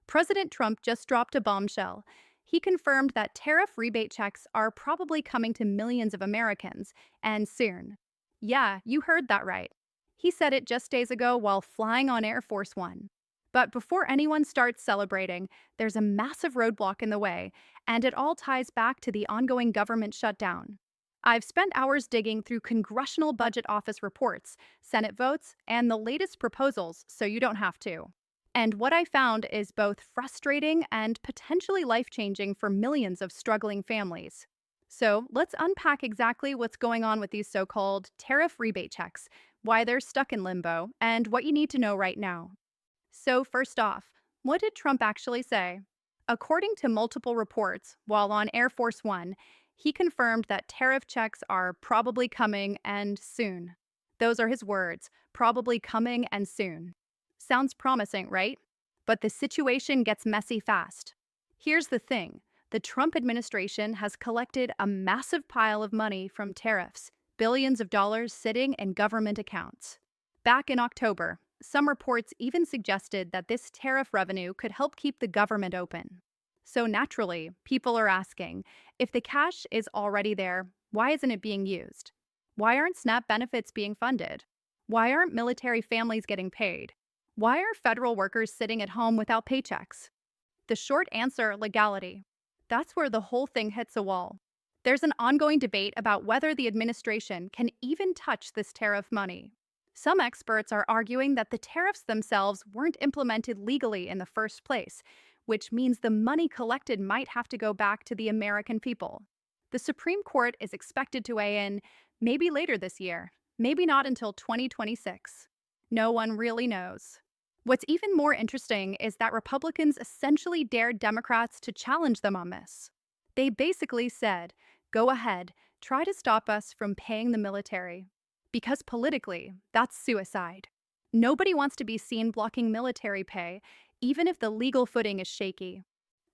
President Trump just dropped a bombshell. He confirmed that tariff rebate checks are probably coming to millions of Americans, and soon. Yeah, you heard that right. He said it just days ago while flying on Air Force One. But before anyone starts celebrating, there's a massive roadblock in the way, and it all ties back to the ongoing government shutdown. I've spent hours digging through Congressional Budget Office reports, Senate votes, and the latest proposals so you don't have to. And what I found is both frustrating and potentially life changing for millions of struggling families. So let's unpack exactly what's going on with these so called tariff rebate checks, why they're stuck in limbo, and what you need to know right now. So, first off, what did Trump actually say? According to multiple reports, while on Air Force One, he confirmed that tariff checks are probably coming and soon. Those are his words, probably coming and soon. Sounds promising, right? But the situation gets messy fast. Here's the thing: the Trump administration has collected a massive pile of money from tariffs, billions of dollars sitting in government accounts. Back in October, some reports even suggested that this tariff revenue could help keep the government open. So naturally, people are asking, if the cash is already there, why isn't it being used? Why aren't SNAP benefits being funded? Why aren't military families getting paid? Why are federal workers sitting at home without paychecks? The short answer: legality. That's where the whole thing hits a wall. There's an ongoing debate about whether the administration can even touch this tariff money. Some experts are arguing that the tariffs themselves weren't implemented legally in the first place, which means the money collected might have to go back to the American people. The Supreme Court is expected to weigh in maybe later this year, maybe not until 2026. No one really knows. What's even more interesting is that Republicans essentially dared Democrats to challenge them on this. They basically said, go ahead, try to stop us from paying the military. Because politically, that's suicide. Nobody wants to be seen blocking military pay, even if the legal footing is shaky.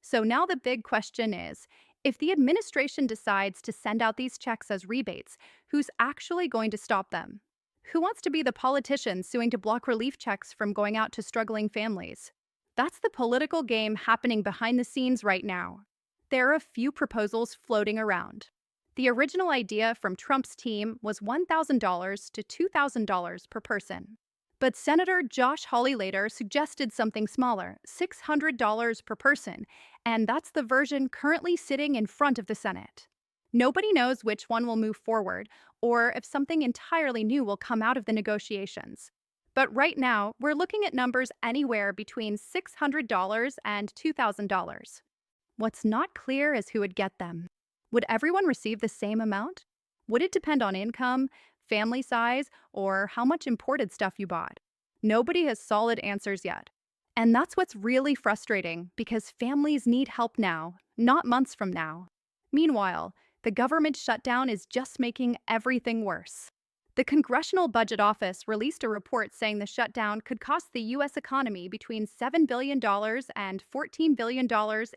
So now the big question is, if the administration decides to send out these checks as rebates, who's actually going to stop them? Who wants to be the politician suing to block relief checks from going out to struggling families? That's the political game happening behind the scenes right now. There are a few proposals floating around. The original idea from Trump's team was $1,000 to $2,000 per person. But Senator Josh Hawley later suggested something smaller, $600 per person, and that's the version currently sitting in front of the Senate. Nobody knows which one will move forward, or if something entirely new will come out of the negotiations. But right now, we're looking at numbers anywhere between $600 and $2,000. What's not clear is who would get them. Would everyone receive the same amount? Would it depend on income, family size, or how much imported stuff you bought? Nobody has solid answers yet. And that's what's really frustrating, because families need help now, not months from now. Meanwhile, the government shutdown is just making everything worse. The Congressional Budget Office released a report saying the shutdown could cost the U.S. economy between $7 billion and $14 billion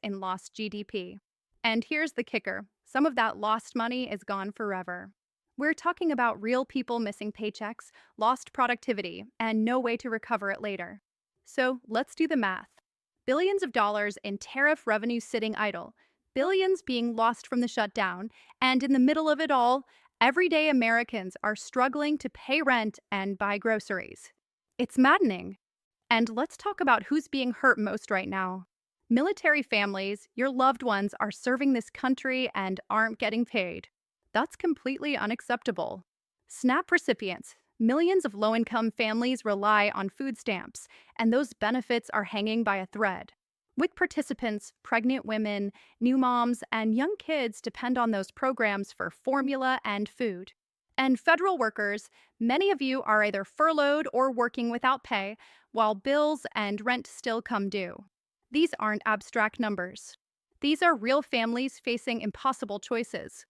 in lost GDP. And here's the kicker: some of that lost money is gone forever. We're talking about real people missing paychecks, lost productivity, and no way to recover it later. So let's do the math. Billions of dollars in tariff revenue sitting idle, billions being lost from the shutdown, and in the middle of it all, everyday Americans are struggling to pay rent and buy groceries. It's maddening. And let's talk about who's being hurt most right now. Military families, your loved ones are serving this country and aren't getting paid. That's completely unacceptable. SNAP recipients, millions of low-income families rely on food stamps, and those benefits are hanging by a thread. With participants, pregnant women, new moms, and young kids depend on those programs for formula and food. And federal workers, many of you are either furloughed or working without pay, while bills and rent still come due. These aren't abstract numbers. These are real families facing impossible choices.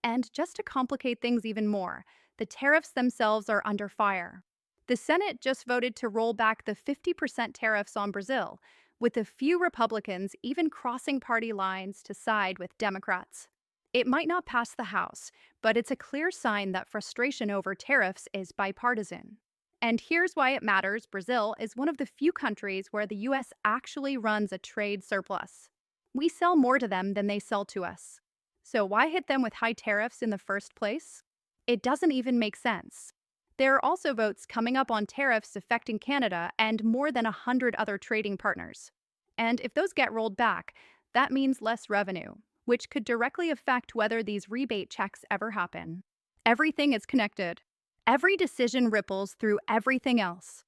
And just to complicate things even more, the tariffs themselves are under fire. The Senate just voted to roll back the 50% tariffs on Brazil, with a few Republicans even crossing party lines to side with Democrats. It might not pass the House, but it's a clear sign that frustration over tariffs is bipartisan. And here's why it matters. Brazil is one of the few countries where the US actually runs a trade surplus. We sell more to them than they sell to us. So why hit them with high tariffs in the first place? It doesn't even make sense. There are also votes coming up on tariffs affecting Canada and more than 100 other trading partners. And if those get rolled back, that means less revenue, which could directly affect whether these rebate checks ever happen. Everything is connected. Every decision ripples through everything else.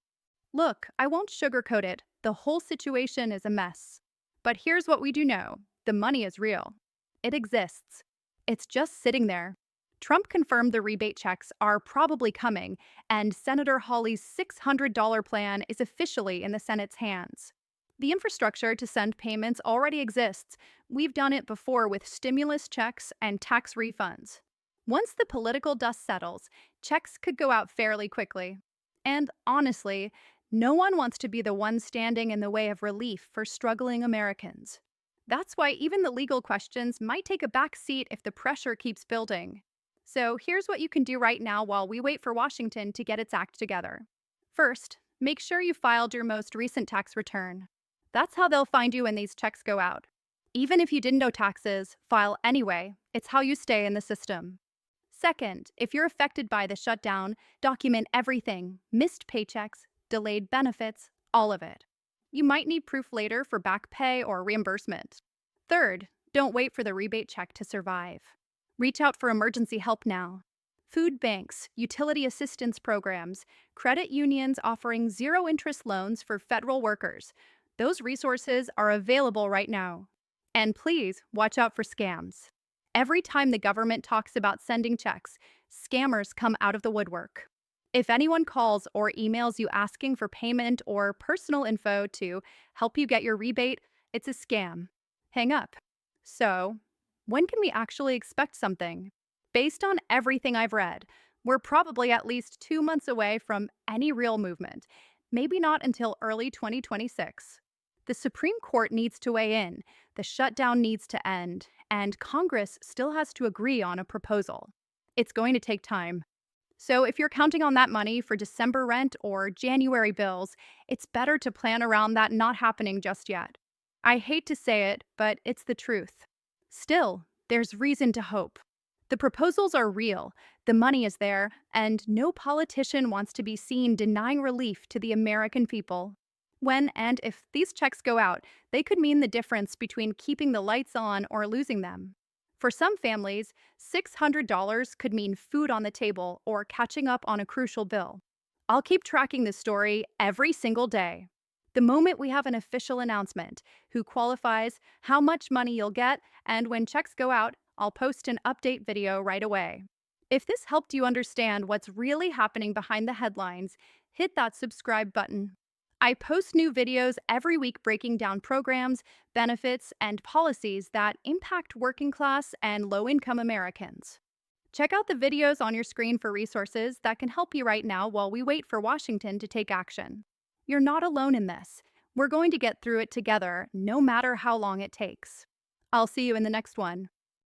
Look, I won't sugarcoat it. The whole situation is a mess. But here's what we do know: the money is real. It exists. It's just sitting there. Trump confirmed the rebate checks are probably coming, and Senator Hawley's $600 plan is officially in the Senate's hands. The infrastructure to send payments already exists. We've done it before with stimulus checks and tax refunds. Once the political dust settles, checks could go out fairly quickly. And honestly, no one wants to be the one standing in the way of relief for struggling Americans. That's why even the legal questions might take a back seat if the pressure keeps building. So here's what you can do right now while we wait for Washington to get its act together. First, make sure you filed your most recent tax return. That's how they'll find you when these checks go out. Even if you didn't owe taxes, file anyway. It's how you stay in the system. Second, if you're affected by the shutdown, document everything: missed paychecks, delayed benefits, all of it. You might need proof later for back pay or reimbursement. Third, don't wait for the rebate check to survive. Reach out for emergency help now. Food banks, utility assistance programs, credit unions offering zero-interest loans for federal workers. Those resources are available right now. And please, watch out for scams. Every time the government talks about sending checks, scammers come out of the woodwork. If anyone calls or emails you asking for payment or personal info to help you get your rebate, it's a scam. Hang up. So, when can we actually expect something? Based on everything I've read, we're probably at least 2 months away from any real movement, maybe not until early 2026. The Supreme Court needs to weigh in, the shutdown needs to end, and Congress still has to agree on a proposal. It's going to take time. So if you're counting on that money for December rent or January bills, it's better to plan around that not happening just yet. I hate to say it, but it's the truth. Still, there's reason to hope. The proposals are real, the money is there, and no politician wants to be seen denying relief to the American people. When and if these checks go out, they could mean the difference between keeping the lights on or losing them. For some families, $600 could mean food on the table or catching up on a crucial bill. I'll keep tracking this story every single day. The moment we have an official announcement, who qualifies, how much money you'll get, and when checks go out, I'll post an update video right away. If this helped you understand what's really happening behind the headlines, hit that subscribe button. I post new videos every week breaking down programs, benefits, and policies that impact working class and low-income Americans. Check out the videos on your screen for resources that can help you right now while we wait for Washington to take action. You're not alone in this. We're going to get through it together, no matter how long it takes. I'll see you in the next one.